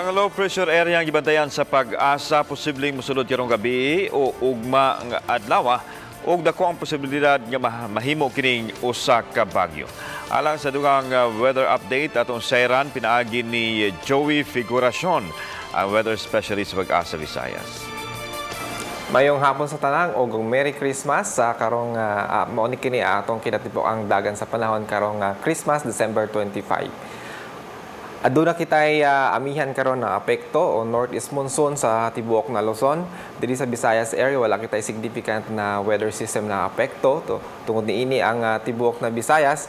Ang low pressure area ang gibantayan sa pag-asa posibleng mosulod karong gabi o ugma nga adlaw ug dako ang posibilidad nga mahimo kining usa ka bagyo. Alang sa dugang weather update atong sayran pinaagi ni Joey Figuracion, ang weather specialist sa pag-asa Visayas. Mayong hapon sa tanang ug Merry Christmas sa karong mao ni kini atong kinatibok ang dagan sa panahon karong Christmas December 25. Aduna kitay amihan karon na apekto o northeast monsoon sa tibuok na Luzon. Diri sa Visayas area wala kitay significant na weather system na apekto. Tungod niini ang tibuok na Visayas,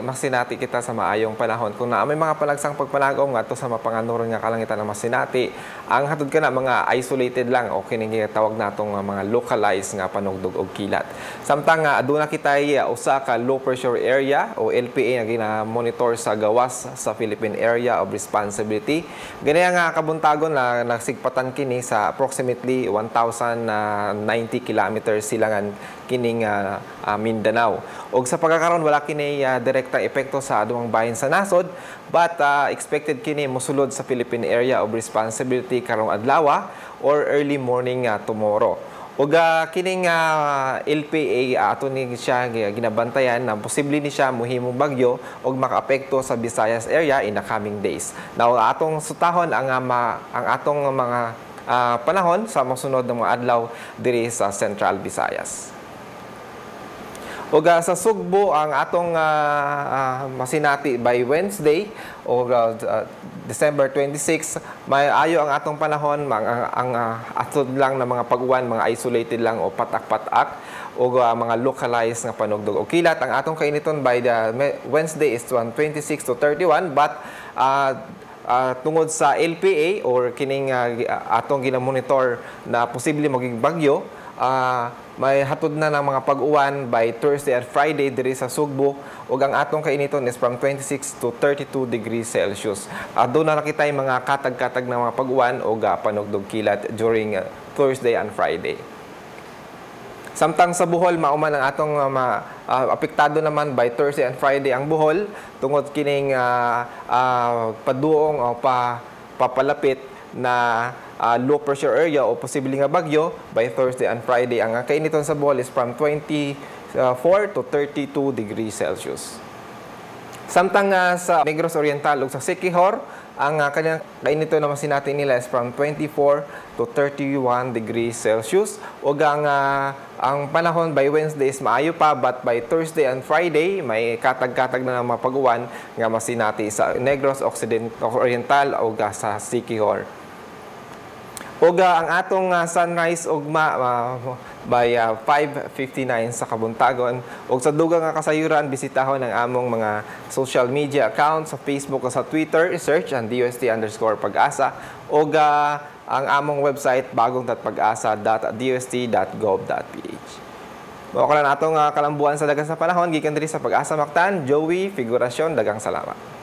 masinati kita sa maayong panahon. Kung naa may mga palagsang pagpanagom ngadto sa mapanganuron nga kalangitan na masinati, ang hatod kana mga isolated lang o kining tawag natong mga localized nga panugdog og kilat. Samtang aduna kitay usa ka low pressure area o LPA nga gina-monitor sa gawas sa Philippine Area of Responsibility. Ganyan nga kabuntagon na nagsigpatan kini sa approximately 1,090 kilometers silangan kining Mindanao. Og sa pagkakaroon wala kini direktang epekto sa adumang bahin sa nasod, but expected kini mosulod sa Philippine Area of Responsibility karong adlaw or early morning tomorrow. Og kining LPA ato ni siya ginabantayan na posible ni siya mohimong bagyo og makaapekto sa Visayas area in the coming days. Now atong sutahon ang atong mga panahon sa mosunod ng mga adlaw diri sa Central Visayas. Og sa Sugbo ang atong masinati by Wednesday o December 26, may ayo ang atong panahon, ang atod lang na mga pag-uwan, mga isolated lang o patak-patak o mga localized nga panugdog o kilat. Ang atong kainiton by the Wednesday is 26 to 31, but tungod sa LPA or kining atong ginamonitor na posible maging bagyo, may hatod na ng mga pag-uwan by Thursday at Friday diri sa Sugbo ug ang atong kainiton is from 26 to 32 degrees Celsius. Doon na nakita yung mga katag-katag na mga pag-uwan o panugdog kilat during Thursday and Friday. Samtang sa Bohol, mauman ang atong apektado naman by Thursday and Friday ang Bohol tungod kining paduong o papalapit na low pressure area o posibleng nga bagyo by Thursday and Friday. Ang kainiton sa Bohol is from 24 to 32 degrees Celsius. Samtang sa Negros Oriental ug sa Siquijor, ang kanyang kainiton naman sinatin nila is from 24 to 31 degrees Celsius. Ug ang panahon by Wednesday is maayo pa, but by Thursday and Friday may katag-katag na mga pag-uwan nga masinati sa Negros Oriental ug sa Siquijor. Og ang atong sunrise ugma by 5:59 sa kabuntagon. Og sa dugang nga kasayuran, bisitahon ang among mga social media accounts sa Facebook o sa Twitter, search ang DOST_pag-asa. Og ang among website bagong.pag-asa.dost.gov.ph. Mao ka lang atong kalambuan sa dagan sa panahon gikan diri sa Pag-asa Mactan. Joey Figuracion, dagang salamat.